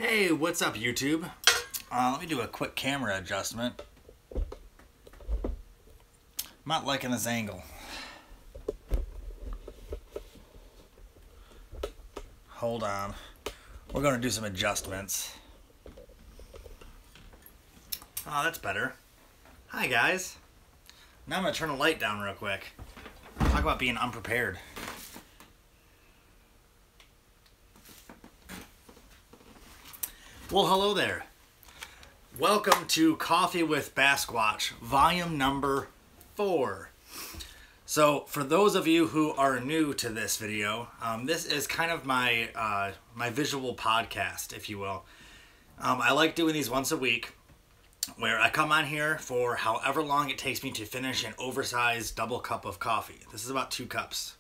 Hey, what's up, YouTube? Let me do a quick camera adjustment. I'm not liking this angle. Hold on. We're going to do some adjustments. Oh, that's better. Hi, guys. Now I'm going to turn the light down real quick. Talk about being unprepared. Well, hello there. Welcome to Coffee with Bassquatch, volume number 4. So, for those of you who are new to this video, this is kind of my my visual podcast, if you will. I like doing these once a week, where I come on here for however long it takes me to finish an oversized double cup of coffee. This is about 2 cups.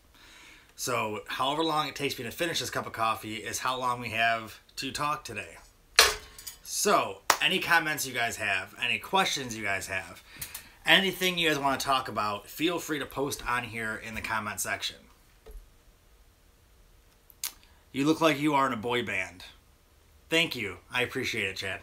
So, however long it takes me to finish this cup of coffee is how long we have to talk today. So, any comments you guys have, any questions you guys have, anything you guys want to talk about, feel free to post on here in the comment section. You look like you are in a boy band. Thank you. I appreciate it, Chad.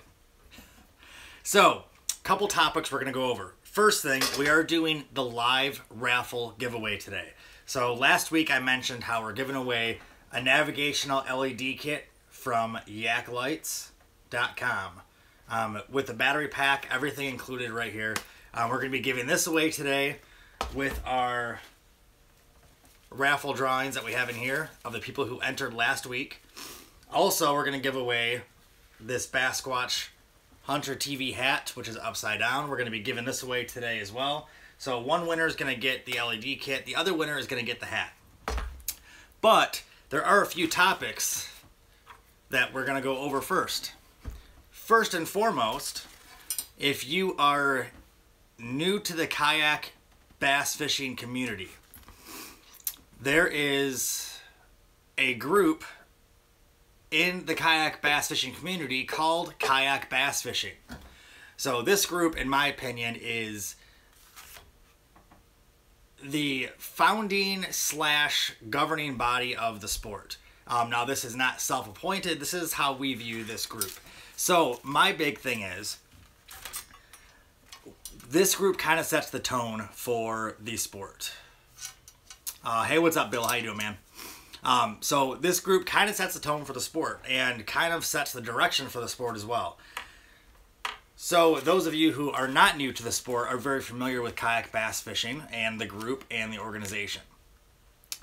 So, couple topics we're going to go over. First thing, we are doing the live raffle giveaway today. So, last week I mentioned how we're giving away a navigational LED kit from yaklights.com with the battery pack, everything included right here. We're going to be giving this away today with our raffle drawings that we have in here of the people who entered last week. Also, we're going to give away this Bassquatch Hunter TV hat, which is upside down. We're going to be giving this away today as well. So one winner is going to get the LED kit. The other winner is going to get the hat. But there are a few topics that we're going to go over first. First and foremost, if you are new to the kayak bass fishing community, there is a group in the kayak bass fishing community called Kayak Bass Fishing. So this group, in my opinion, is the founding / governing body of the sport. Now, this is not self-appointed. This is how we view this group. So my big thing is, this group kind of sets the tone for the sport. Hey, what's up, Bill? How you doing, man? So this group kind of sets the tone for the sport and kind of sets the direction for the sport as well. So those of you who are not new to the sport are very familiar with kayak bass fishing and the group and the organization.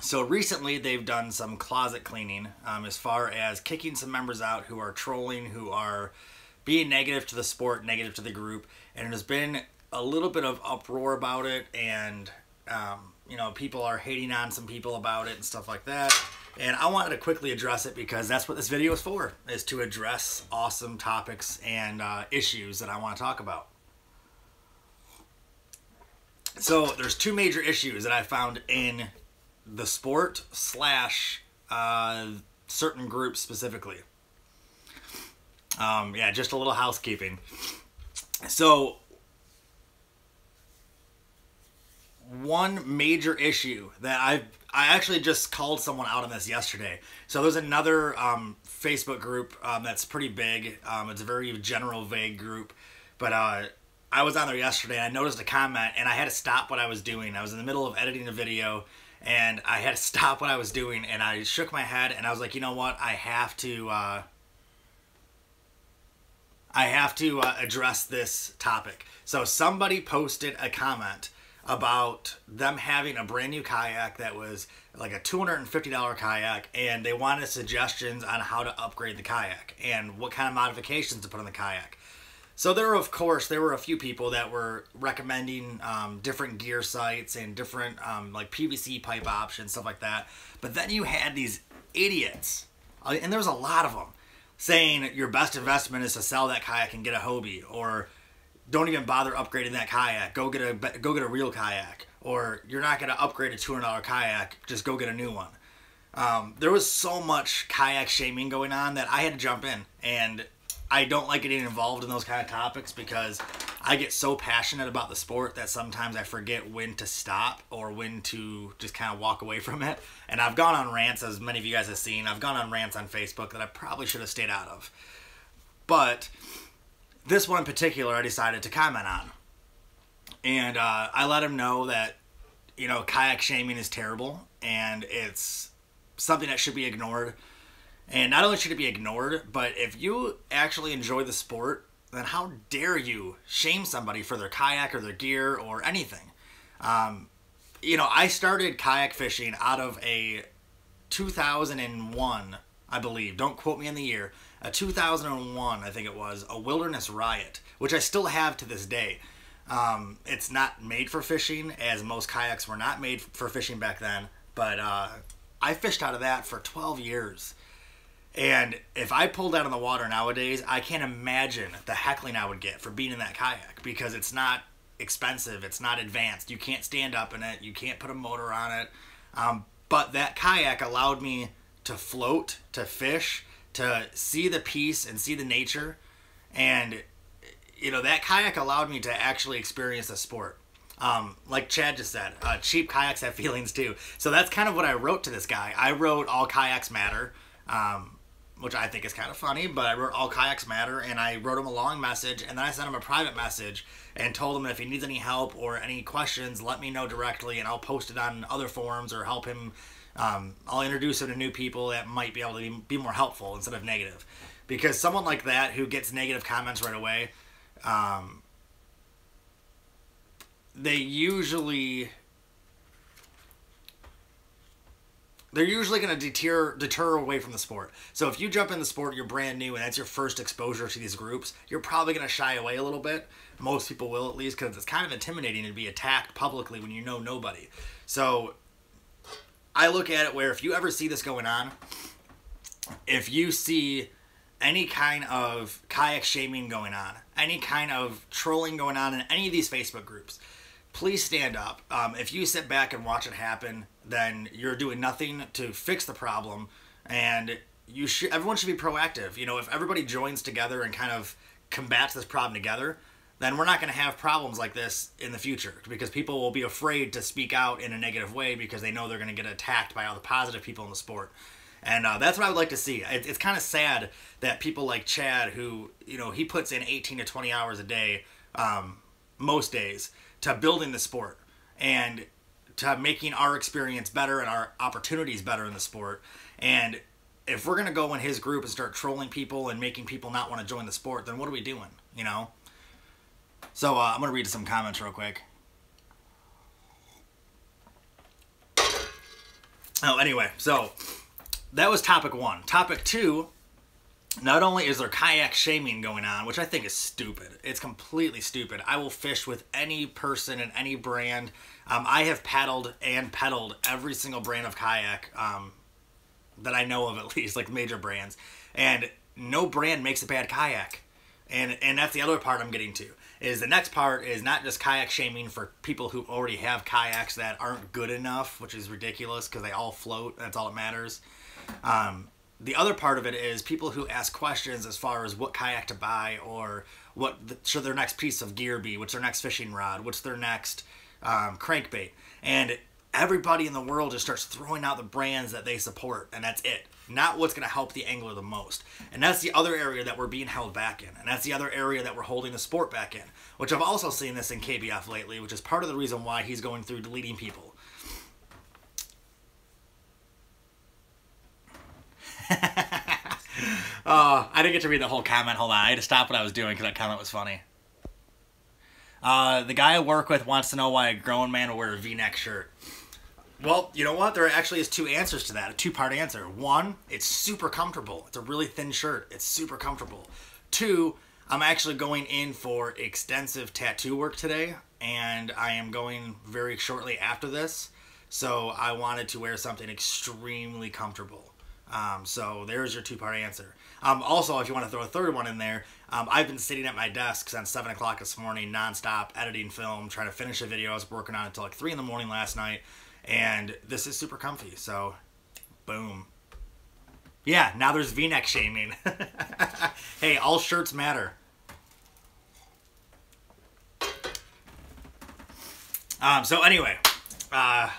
So recently they've done some closet cleaning as far as kicking some members out who are trolling, who are being negative to the sport, negative to the group, and there's been a little bit of uproar about it, and you know, people are hating on some people about it and stuff like that. And I wanted to quickly address it because that's what this video is for, is to address awesome topics and issues that I want to talk about. So there's 2 major issues that I found in the sport / certain groups specifically. Yeah, just a little housekeeping. So one major issue that I actually just called someone out on this yesterday. So there's another Facebook group that's pretty big. It's a very general, vague group. But I was on there yesterday and I noticed a comment and I had to stop what I was doing. I was in the middle of editing a video and I had to stop what I was doing and I shook my head and I was like, you know what? I have to address this topic. So somebody posted a comment about them having a brand new kayak that was like a $250 kayak, and they wanted suggestions on how to upgrade the kayak and what kind of modifications to put on the kayak. So there were a few people that were recommending different gear sites and different like PVC pipe options, stuff like that. But then you had these idiots, and there was a lot of them, saying your best investment is to sell that kayak and get a Hobie, or don't even bother upgrading that kayak. Go get a real kayak, or you're not going to upgrade a $200 kayak. Just go get a new one. There was so much kayak shaming going on that I had to jump in, and I don't like getting involved in those kind of topics because I get so passionate about the sport that sometimes I forget when to stop or when to just kind of walk away from it. And I've gone on rants, as many of you guys have seen. I've gone on rants on Facebook that I probably should have stayed out of. But this one in particular I decided to comment on. And I let him know that, you know, kayak shaming is terrible and it's something that should be ignored. And not only should it be ignored, but if you actually enjoy the sport, then how dare you shame somebody for their kayak or their gear or anything? You know, I started kayak fishing out of a 2001, I believe. Don't quote me on the year. A 2001, I think it was, a wilderness riot, which I still have to this day. It's not made for fishing, as most kayaks were not made for fishing back then. But I fished out of that for 12 years. And if I pulled out on the water nowadays, I can't imagine the heckling I would get for being in that kayak, because it's not expensive, it's not advanced, you can't stand up in it, you can't put a motor on it. But that kayak allowed me to float, to fish, to see the peace and see the nature. And, you know, that kayak allowed me to actually experience the sport. Like Chad just said, cheap kayaks have feelings too. So that's kind of what I wrote to this guy. I wrote all kayaks matter, which I think is kind of funny, but I wrote all kayaks matter, and I wrote him a long message, and then I sent him a private message and told him that if he needs any help or any questions, let me know directly, and I'll post it on other forums or help him. I'll introduce him to new people that might be able to be more helpful instead of negative. Because someone like that who gets negative comments right away, they're usually going to deter away from the sport. So if you jump in the sport, you're brand new, and that's your first exposure to these groups, you're probably going to shy away a little bit. Most people will, at least, because it's kind of intimidating to be attacked publicly when you know nobody. So I look at it where if you ever see this going on, if you see any kind of kayak shaming going on, any kind of trolling going on in any of these Facebook groups, please stand up. If you sit back and watch it happen, then you're doing nothing to fix the problem, and everyone should be proactive. You know, if everybody joins together and kind of combats this problem together, then we're not going to have problems like this in the future, because people will be afraid to speak out in a negative way because they know they're going to get attacked by all the positive people in the sport. And that's what I would like to see. It's kind of sad that people like Chad, who, you know, he puts in 18 to 20 hours a day, most days, to building the sport and to making our experience better and our opportunities better in the sport. And if we're going to go in his group and start trolling people and making people not want to join the sport, then what are we doing, you know? So I'm going to read some comments real quick. Oh, anyway, so that was topic one. Topic two, not only is there kayak shaming going on, which I think is stupid. It's completely stupid. I will fish with any person and any brand. I have paddled and pedaled every single brand of kayak that I know of, at least, like major brands. And no brand makes a bad kayak. And that's the other part I'm getting to. Is the next part is not just kayak shaming for people who already have kayaks that aren't good enough, which is ridiculous because they all float. That's all that matters. The other part of it is people who ask questions as far as what kayak to buy, or what should their next piece of gear be, what's their next fishing rod, what's their next crankbait. And everybody in the world just starts throwing out the brands that they support, and that's it. Not what's going to help the angler the most. And that's the other area that we're being held back in. And that's the other area that we're holding the sport back in. Which I've also seen this in KBF lately, which is part of the reason why he's going through deleting people. Oh, I didn't get to read the whole comment. Hold on, I had to stop what I was doing because that comment was funny. The guy I work with wants to know why a grown man will wear a V-neck shirt. Well, you know what? There actually is two answers to that, a two-part answer. One, it's super comfortable. It's a really thin shirt. It's super comfortable. Two, I'm actually going in for extensive tattoo work today, and I am going very shortly after this, so I wanted to wear something extremely comfortable. So there's your two-part answer. Also, if you want to throw a third one in there, I've been sitting at my desk since 7 o'clock this morning, nonstop, editing film, trying to finish a video. I was working on it until like 3 in the morning last night, and this is super comfy, so boom. Yeah, now there's V-neck shaming. Hey, all shirts matter. So anyway,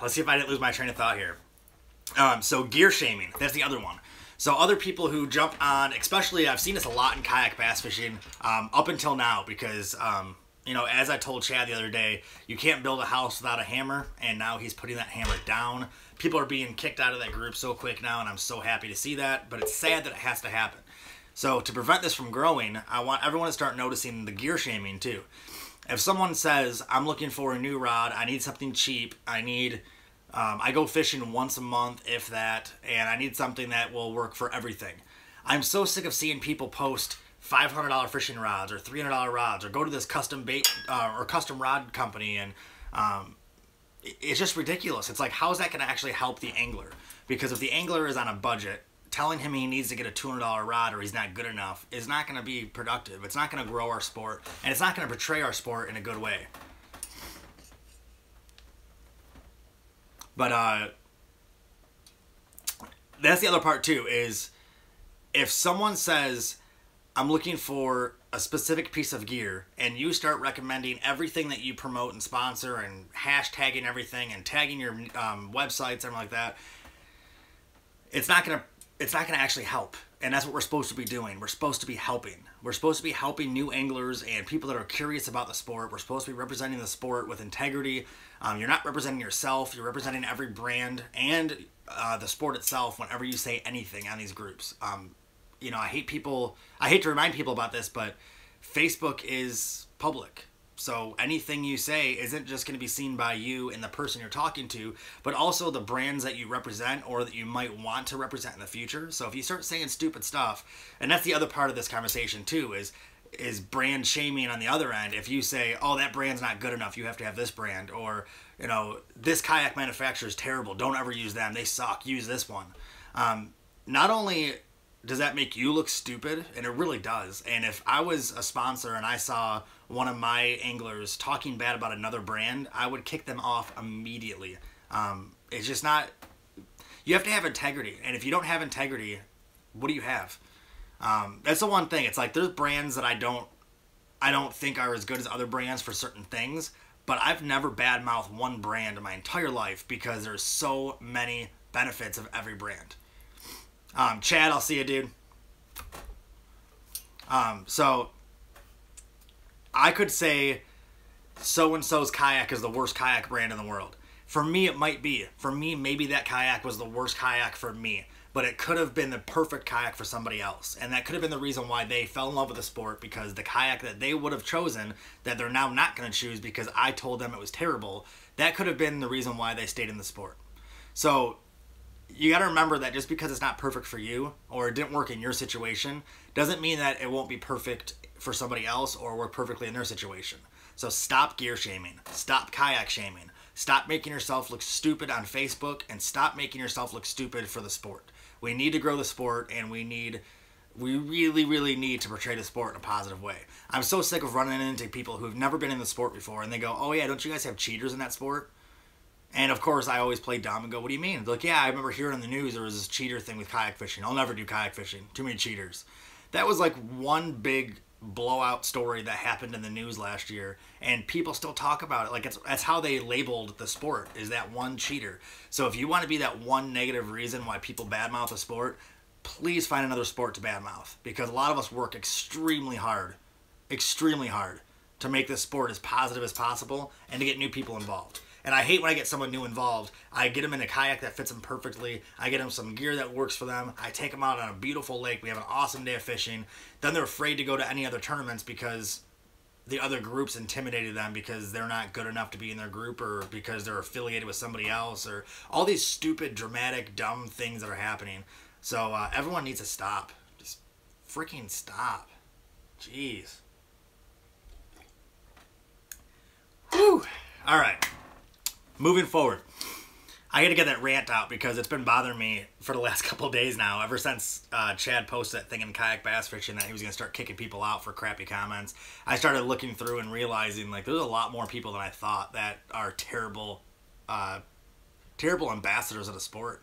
let's see if I didn't lose my train of thought here. So gear shaming, that's the other one. So other people who jump on, especially I've seen this a lot in kayak bass fishing up until now because, you know, as I told Chad the other day, you can't build a house without a hammer, and now he's putting that hammer down. People are being kicked out of that group so quick now, and I'm so happy to see that, but it's sad that it has to happen. So to prevent this from growing, I want everyone to start noticing the gear shaming too. If someone says, I'm looking for a new rod, I need something cheap, I go fishing once a month, if that, and I need something that will work for everything. I'm so sick of seeing people post $500 fishing rods or $300 rods, or go to this custom bait or custom rod company, and it's just ridiculous. It's like, how is that going to actually help the angler? Because if the angler is on a budget, telling him he needs to get a $200 rod or he's not good enough is not going to be productive. It's not going to grow our sport, and it's not going to portray our sport in a good way. But that's the other part too, is if someone says, I'm looking for a specific piece of gear, and you start recommending everything that you promote and sponsor and hashtagging everything and tagging your websites and like that, it's not gonna actually help. And that's what we're supposed to be doing. We're supposed to be helping. We're supposed to be helping new anglers and people that are curious about the sport. We're supposed to be representing the sport with integrity. You're not representing yourself. You're representing every brand and the sport itself whenever you say anything on these groups. You know, I hate to remind people about this, but Facebook is public. So anything you say isn't just going to be seen by you and the person you're talking to, but also the brands that you represent or that you might want to represent in the future. So if you start saying stupid stuff, and that's the other part of this conversation too, is brand shaming on the other end. If you say, oh, that brand's not good enough, you have to have this brand, or, you know, this kayak manufacturer is terrible, don't ever use them, they suck, use this one. Not only does that make you look stupid, and it really does, and if I was a sponsor and I saw one of my anglers talking bad about another brand, I would kick them off immediately. It's just not, you have to have integrity, and if you don't have integrity, what do you have? That's the one thing. It's like, there's brands that I don't think are as good as other brands for certain things, but I've never badmouthed one brand in my entire life because there's so many benefits of every brand. Chad, I'll see you, dude. So I could say so-and-so's kayak is the worst kayak brand in the world. For me, it might be. For me, maybe that kayak was the worst kayak for me, but it could have been the perfect kayak for somebody else. And that could have been the reason why they fell in love with the sport, because the kayak that they would have chosen, that they're now not going to choose because I told them it was terrible, that could have been the reason why they stayed in the sport. So you got to remember that just because it's not perfect for you or it didn't work in your situation doesn't mean that it won't be perfect for somebody else or work perfectly in their situation. So stop gear shaming. Stop kayak shaming. Stop making yourself look stupid on Facebook, and stop making yourself look stupid for the sport. We need to grow the sport, and we really, really need to portray the sport in a positive way. I'm so sick of running into people who've never been in the sport before, and they go, oh yeah, don't you guys have cheaters in that sport? And of course, I always play dumb and go, what do you mean? They're like, yeah, I remember hearing on the news there was this cheater thing with kayak fishing. I'll never do kayak fishing. Too many cheaters. That was like one big blowout story that happened in the news last year, and people still talk about it. Like, that's how they labeled the sport, is that one cheater. So if you want to be that one negative reason why people badmouth a sport, please find another sport to badmouth, because a lot of us work extremely hard to make this sport as positive as possible and to get new people involved. And I hate when I get someone new involved. I get them in a kayak that fits them perfectly. I get them some gear that works for them. I take them out on a beautiful lake. We have an awesome day of fishing. Then they're afraid to go to any other tournaments because the other groups intimidated them because they're not good enough to be in their group, or because they're affiliated with somebody else, or all these stupid, dramatic, dumb things that are happening. So everyone needs to stop. Just freaking stop. Jeez. Whew. All right. Moving forward, I got to get that rant out because it's been bothering me for the last couple of days now, ever since Chad posted that thing in Kayak Bass Fishing that he was going to start kicking people out for crappy comments. I started looking through and realizing, like, there's a lot more people than I thought that are terrible ambassadors of the sport.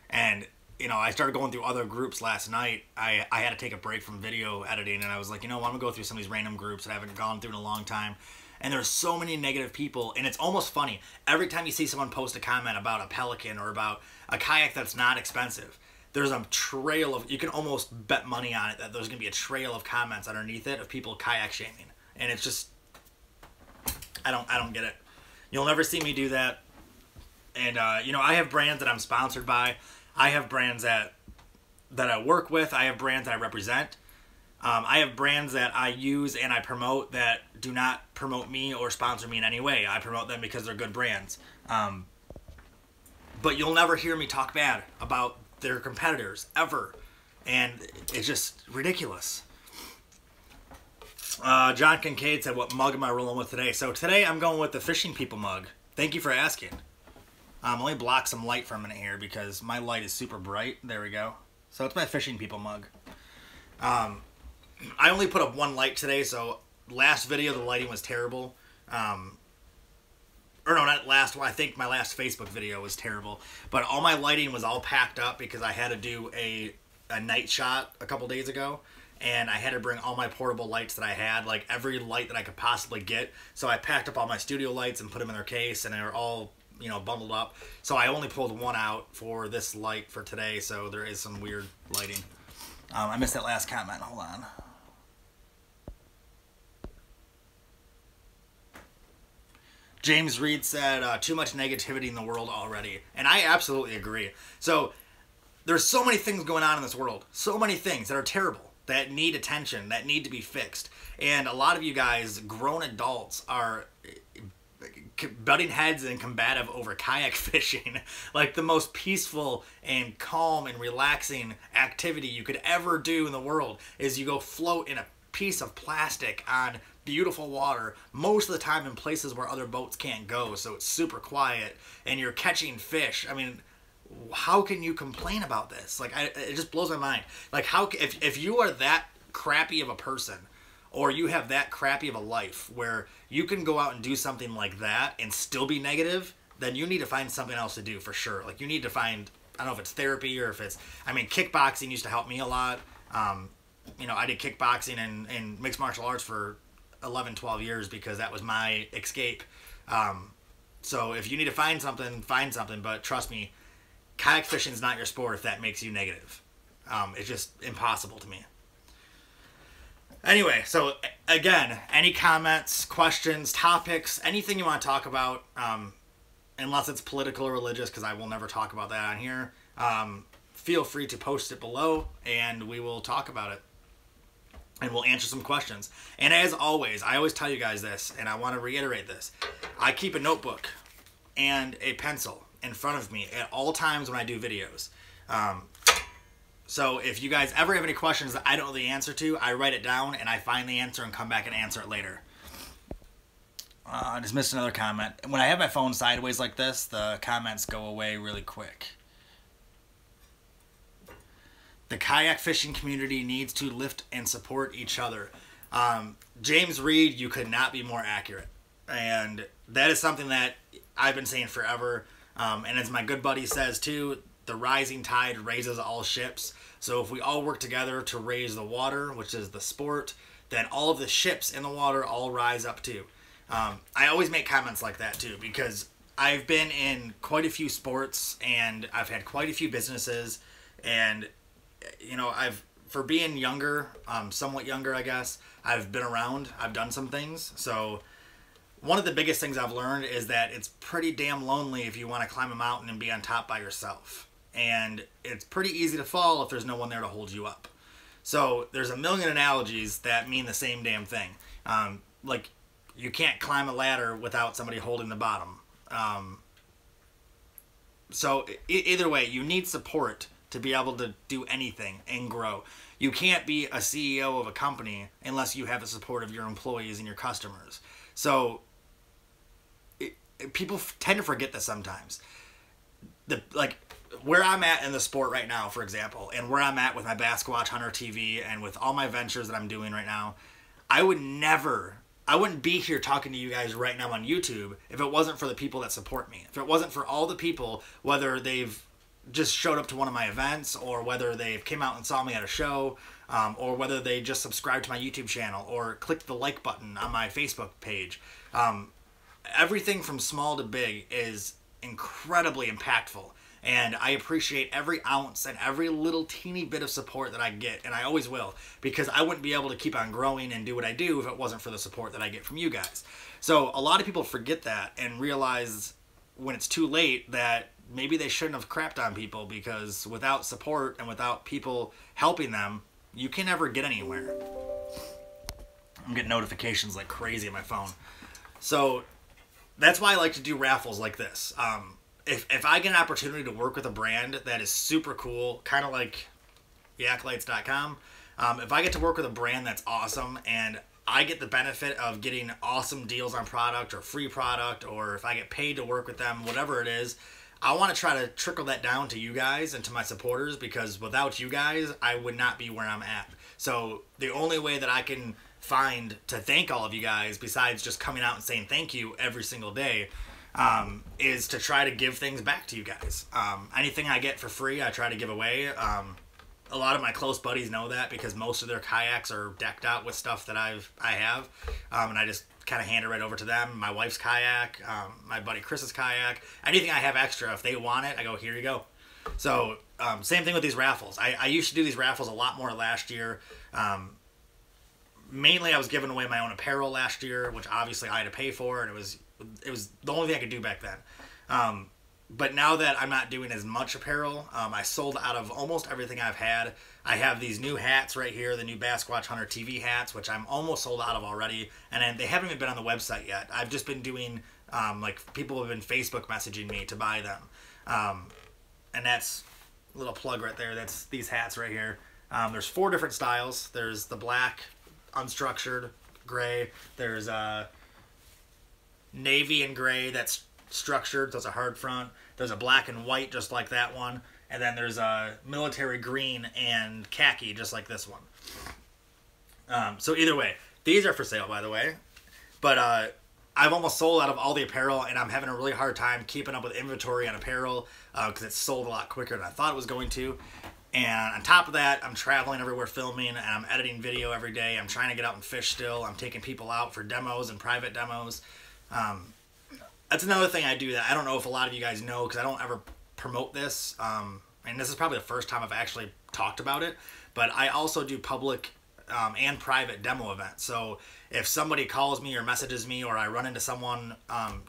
And, you know, I started going through other groups last night. I had to take a break from video editing, and I was like, you know, I'm going to go through some of these random groups that I haven't gone through in a long time. And there's so many negative people, and it's almost funny. Every time you see someone post a comment about a Pelican or about a kayak that's not expensive, there's a trail of, you can almost bet money on it that there's going to be a trail of comments underneath it of people kayak shaming. And it's just, I don't get it. You'll never see me do that. And, you know, I have brands that I'm sponsored by. I have brands that I work with. I have brands that I represent. I have brands that I use and I promote that do not promote me or sponsor me in any way. I promote them because they're good brands. But you'll never hear me talk bad about their competitors, ever. And it's just ridiculous. John Kincaid said, what mug am I rolling with today? So today I'm going with the Fishing People mug. Thank you for asking. Let me block some light for a minute here because my light is super bright. There we go. So it's my Fishing People mug. I only put up one light today, so last video the lighting was terrible. Or no, not last one. I think my last Facebook video was terrible. But all my lighting was all packed up because I had to do a night shot a couple days ago. And I had to bring all my portable lights that I had, like every light that I could possibly get. So I packed up all my studio lights and put them in their case, and they were all, you know, bundled up. So I only pulled one out for this light for today, so there is some weird lighting. I missed that last comment. Hold on. James Reed said, too much negativity in the world already. And I absolutely agree. So there's so many things going on in this world. So many things that are terrible, that need attention, that need to be fixed. And a lot of you guys, grown adults, are butting heads and combative over kayak fishing. Like the most peaceful and calm and relaxing activity you could ever do in the world is you go float in a piece of plastic on beautiful water, most of the time in places where other boats can't go, so it's super quiet, and you're catching fish. I mean, how can you complain about this? Like, it just blows my mind. Like, how if you are that crappy of a person, or you have that crappy of a life where you can go out and do something like that and still be negative, then you need to find something else to do for sure. Like, you need to find, I don't know if it's therapy or if it's, I mean, kickboxing used to help me a lot. You know, I did kickboxing and mixed martial arts for 11, 12 years because that was my escape. So if you need to find something, but trust me, kayak fishing is not your sport if that makes you negative. It's just impossible to me. Anyway, so again, any comments, questions, topics, anything you want to talk about, unless it's political or religious, because I will never talk about that on here, feel free to post it below and we will talk about it. And we'll answer some questions. And as always, I always tell you guys this, and I want to reiterate this. I keep a notebook and a pencil in front of me at all times when I do videos. So if you guys ever have any questions that I don't know the answer to, I write it down and I find the answer and come back and answer it later. I just missed another comment. When I have my phone sideways like this, the comments go away really quick. The kayak fishing community needs to lift and support each other. James Reed, you could not be more accurate. And that is something that I've been saying forever. And as my good buddy says too, the rising tide raises all ships. So if we all work together to raise the water, which is the sport, then all of the ships in the water all rise up too. I always make comments like that too, because I've been in quite a few sports and I've had quite a few businesses, and you know, for being younger, somewhat younger, I guess, I've been around, I've done some things. So one of the biggest things I've learned is that it's pretty damn lonely if you want to climb a mountain and be on top by yourself. And it's pretty easy to fall if there's no one there to hold you up. So there's a million analogies that mean the same damn thing. Like, you can't climb a ladder without somebody holding the bottom. So either way, you need support to be able to do anything and grow. You can't be a CEO of a company unless you have the support of your employees and your customers. So people tend to forget this sometimes. Like where I'm at in the sport right now, for example, and where I'm at with my Bassquatch Hunter TV and with all my ventures that I'm doing right now, I wouldn't be here talking to you guys right now on YouTube if it wasn't for the people that support me. If it wasn't for all the people, whether they've just showed up to one of my events, or whether they came out and saw me at a show, or whether they just subscribed to my YouTube channel or clicked the like button on my Facebook page. Everything from small to big is incredibly impactful. And I appreciate every ounce and every little teeny bit of support that I get, and I always will, because I wouldn't be able to keep on growing and do what I do if it wasn't for the support that I get from you guys. So a lot of people forget that and realize when it's too late that maybe they shouldn't have crapped on people, because without support and without people helping them, you can never get anywhere. I'm getting notifications like crazy on my phone. So that's why I like to do raffles like this. If I get an opportunity to work with a brand that is super cool, kind of like yaklights.com, if I get to work with a brand that's awesome and I get the benefit of getting awesome deals on product or free product, or if I get paid to work with them, whatever it is, I want to try to trickle that down to you guys and to my supporters, because without you guys, I would not be where I'm at. So the only way that I can find to thank all of you guys, besides just coming out and saying thank you every single day, is to try to give things back to you guys. Anything I get for free, I try to give away. A lot of my close buddies know that, because most of their kayaks are decked out with stuff that I have, and I just kind of hand it right over to them. My wife's kayak, my buddy Chris's kayak, anything I have extra, if they want it, I go, here you go. So same thing with these raffles. I used to do these raffles a lot more last year. Mainly I was giving away my own apparel last year, which obviously I had to pay for, and it was the only thing I could do back then. But now that I'm not doing as much apparel, I sold out of almost everything I've had. I have these new hats right here, the new Bassquatch Hunter TV hats, which I'm almost sold out of already. And they haven't even been on the website yet. I've just been doing, like, people have been Facebook messaging me to buy them. And that's a little plug right there. That's these hats right here. There's 4 different styles. There's the black, unstructured, gray. There's navy and gray that's structured, so it's a hard front. There's a black and white just like that one, and then there's a military green and khaki just like this one. So either way, these are for sale, by the way, but I've almost sold out of all the apparel, and I'm having a really hard time keeping up with inventory on apparel because it's sold a lot quicker than I thought it was going to. And on top of that, I'm traveling everywhere filming, and I'm editing video every day. I'm trying to get out and fish still. I'm taking people out for demos and private demos. That's another thing I do that I don't know if a lot of you guys know, because I don't ever promote this. And this is probably the first time I've actually talked about it. But I also do public and private demo events. So if somebody calls me or messages me, or I run into someone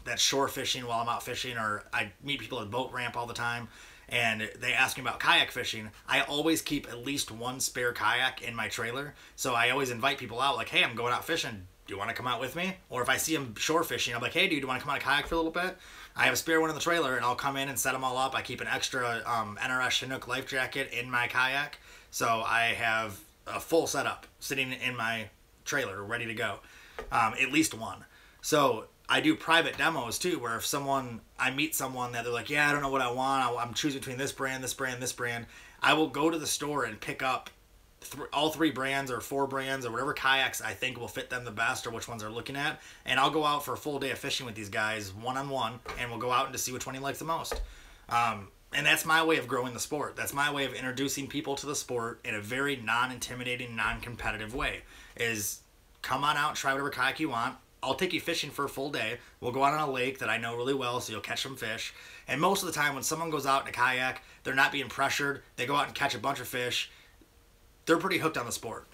that's shore fishing while I'm out fishing, or I meet people at boat ramp all the time, and they ask me about kayak fishing, I always keep at least one spare kayak in my trailer. So I always invite people out, like, hey, I'm going out fishing. Do you want to come out with me? Or if I see them shore fishing, I'm like, hey, dude, do you want to come on a kayak for a little bit? I have a spare one in the trailer, and I'll come in and set them all up. I keep an extra NRS Chinook life jacket in my kayak. So I have a full setup sitting in my trailer ready to go. At least one. So I do private demos too, where if I meet someone that they're like, yeah, I don't know what I want. I'm choosing between this brand, this brand, this brand. I will go to the store and pick up all 3 brands or 4 brands or whatever kayaks I think will fit them the best, or which ones they're looking at. And I'll go out for a full day of fishing with these guys one-on-one, and we'll go out and to see which one he likes the most. And that's my way of growing the sport. That's my way of introducing people to the sport in a very non-intimidating, non-competitive way. Is come on out, try whatever kayak you want. I'll take you fishing for a full day. We'll go out on a lake that I know really well, so you'll catch some fish. And most of the time when someone goes out in a kayak, they're not being pressured. They go out and catch a bunch of fish. They're pretty hooked on the sport.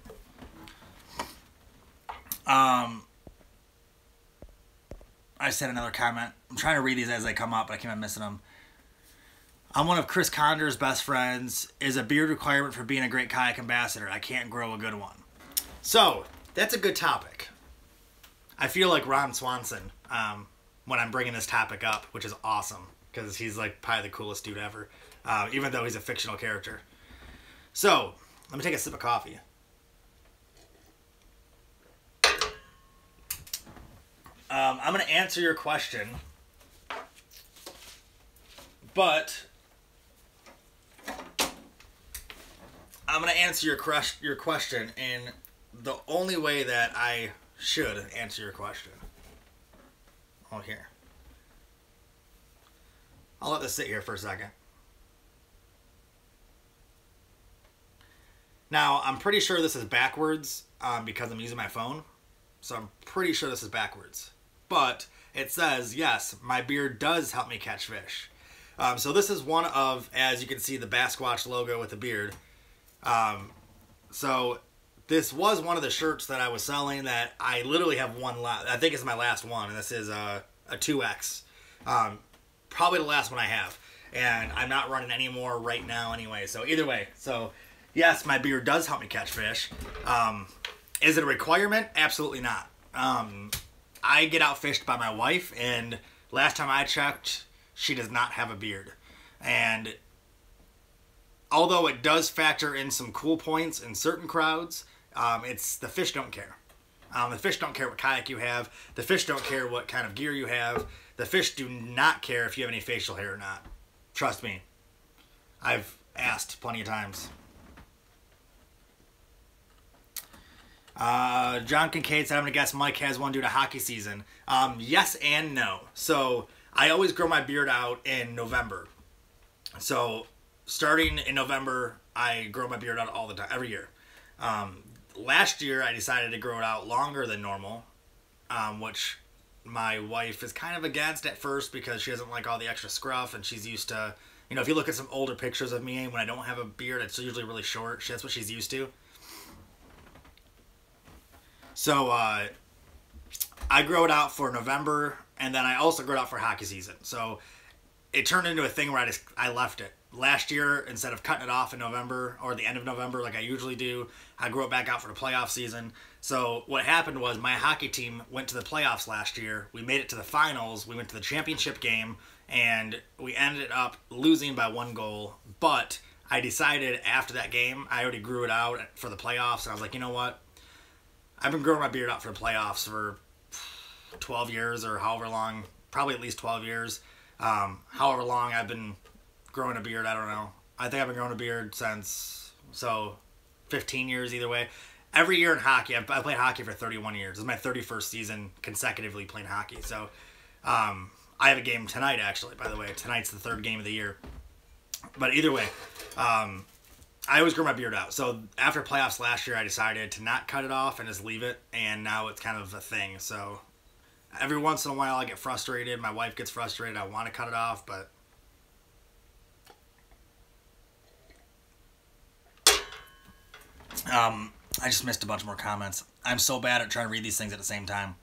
I said another comment. I'm trying to read these as they come up, but I keep on missing them. I'm one of Chris Conder's best friends. Is a beard requirement for being a great kayak ambassador? I can't grow a good one. So, that's a good topic. I feel like Ron Swanson when I'm bringing this topic up, which is awesome, because he's like probably the coolest dude ever, even though he's a fictional character. So, let me take a sip of coffee. I'm going to answer your question, but I'm going to answer your question in the only way that I should answer your question. Oh, here. I'll let this sit here for a second. Now, I'm pretty sure this is backwards because I'm using my phone. So I'm pretty sure this is backwards. But it says, yes, my beard does help me catch fish. So this is one of, as you can see, the Bassquatch logo with the beard. So this was one of the shirts that I was selling that I literally have one last. I think it's my last one, and this is a 2X. Probably the last one I have. And I'm not running any more right now anyway. So either way. So yes, my beard does help me catch fish. Is it a requirement? Absolutely not. I get outfished by my wife, and last time I checked, she does not have a beard. And although it does factor in some cool points in certain crowds, it's the fish don't care. The fish don't care what kayak you have. The fish don't care what kind of gear you have. The fish do not care if you have any facial hair or not. Trust me. I've asked plenty of times. John Kincaid said, I'm going to guess Mike has one due to hockey season. Yes and no. So I always grow my beard out in November. So starting in November, I grow my beard out all the time, every year. Last year, I decided to grow it out longer than normal, which my wife is kind of against at first because she doesn't like all the extra scruff, and she's used to, you know, if you look at some older pictures of me when I don't have a beard, it's usually really short. That's what she's used to. So I grow it out for November, and then I also grow it out for hockey season. So it turned into a thing where I left it. Last year, instead of cutting it off in November or the end of November like I usually do, I grew it back out for the playoff season. So what happened was my hockey team went to the playoffs last year. We made it to the finals. We went to the championship game, and we ended up losing by 1 goal. But I decided after that game, I already grew it out for the playoffs, and I was like, you know what? I've been growing my beard out for the playoffs for 12 years or however long, probably at least 12 years. However long I've been growing a beard, I don't know. I think I've been growing a beard since, 15 years either way. Every year in hockey, I played hockey for 31 years. This is my 31st season consecutively playing hockey. So I have a game tonight, actually, by the way. Tonight's the 3rd game of the year. But either way, I always grow my beard out. So after playoffs last year, I decided to not cut it off and just leave it. And now it's kind of a thing. So every once in a while, I get frustrated. My wife gets frustrated. I want to cut it off, but I just missed a bunch more comments. I'm so bad at trying to read these things at the same time.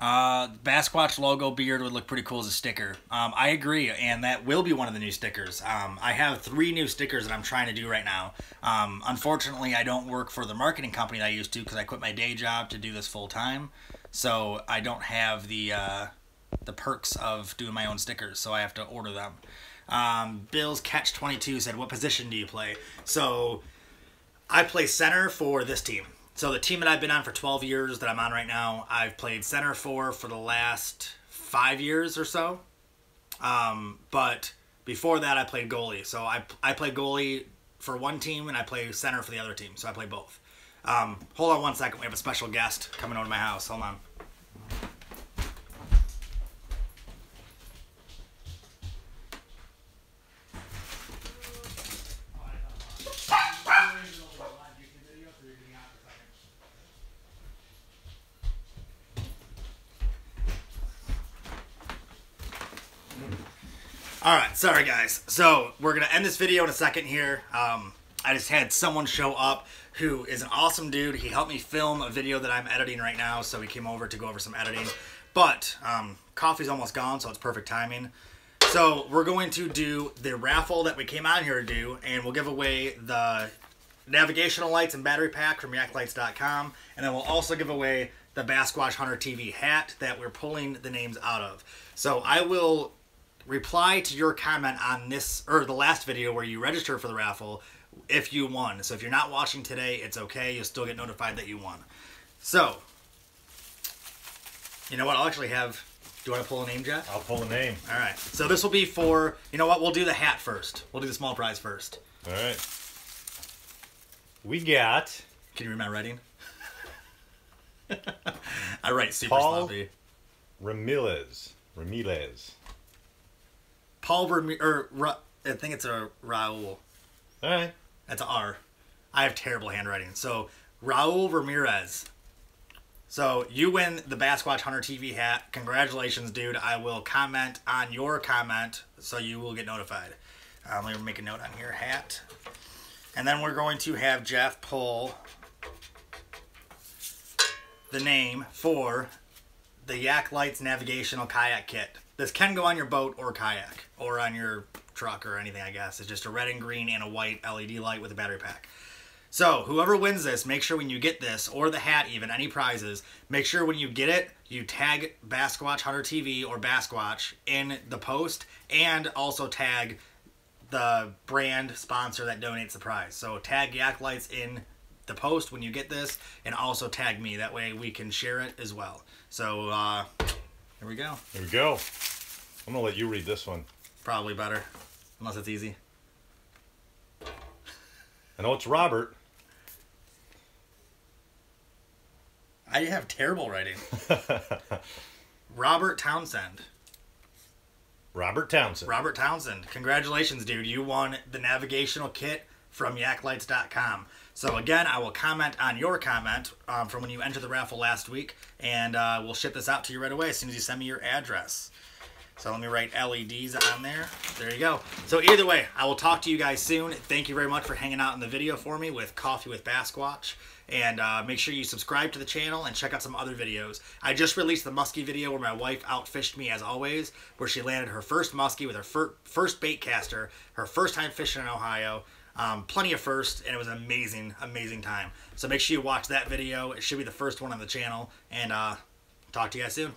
Bassquatch logo beard would look pretty cool as a sticker. I agree, and that will be one of the new stickers. I have 3 new stickers that I'm trying to do right now. Unfortunately, I don't work for the marketing company that I used to because I quit my day job to do this full time. So I don't have the perks of doing my own stickers, so I have to order them. Bill's Catch 22 said, what position do you play? So I play center for this team. So the team that I've been on for 12 years that I'm on right now, I've played center for the last 5 years or so. But before that, I played goalie. So I play goalie for one team, and I play center for the other team. So I play both. Hold on one second. We have a special guest coming over to my house. Hold on. Alright, sorry guys. So, we're going to end this video in a second here. I just had someone show up who is an awesome dude. He helped me film a video that I'm editing right now, so he came over to go over some editing. But, coffee's almost gone, so it's perfect timing. So, we're going to do the raffle that we came out here to do, and we'll give away the navigational lights and battery pack from yaklights.com, and then we'll also give away the Bassquatch Hunter TV hat that we're pulling the names out of. So, I will reply to your comment on this, or the last video where you registered for the raffle, if you won. So if you're not watching today, it's okay. You'll still get notified that you won. So, you know what? I'll actually have, do you want to pull a name, Jeff? I'll pull a name. All right. So this will be for, you know what? We'll do the hat first. We'll do the small prize first. All right. We got... Can you read my writing? I write super Paul sloppy. Ramirez. Paul Ramirez, I think it's a Raul. All right. That's an R. I have terrible handwriting. So, Raul Ramirez. So you win the Bassquatch Hunter TV hat. Congratulations, dude. I will comment on your comment, so you will get notified. Let me make a note on here, hat. And then we're going to have Jeff pull the name for the Yak Lights Navigational Kayak Kit. This can go on your boat or kayak, or on your truck or anything, I guess. It's just a red and green and a white LED light with a battery pack. So whoever wins this, make sure when you get this, or the hat even, any prizes, make sure when you get it, you tag Bassquatch Hunter TV or Bassquatch in the post, and also tag the brand sponsor that donates the prize. So tag Yak Lights in the post when you get this, and also tag me. That way we can share it as well. So here we go. Here we go. I'm gonna let you read this one. Probably better, unless it's easy. I know it's Robert. I have terrible writing. Robert Townsend. Robert Townsend. Robert Townsend. Congratulations, dude. You won the navigational kit from yaklights.com. So again, I will comment on your comment from when you entered the raffle last week, and we'll ship this out to you right away as soon as you send me your address. So let me write LEDs on there. There you go. So either way, I will talk to you guys soon. Thank you very much for hanging out in the video for me with Coffee with Bassquatch. And make sure you subscribe to the channel and check out some other videos. I just released the muskie video where my wife outfished me as always, where she landed her first muskie with her first bait caster, her first time fishing in Ohio. Plenty of firsts, and it was an amazing, amazing time. So make sure you watch that video. It should be the first one on the channel. And talk to you guys soon.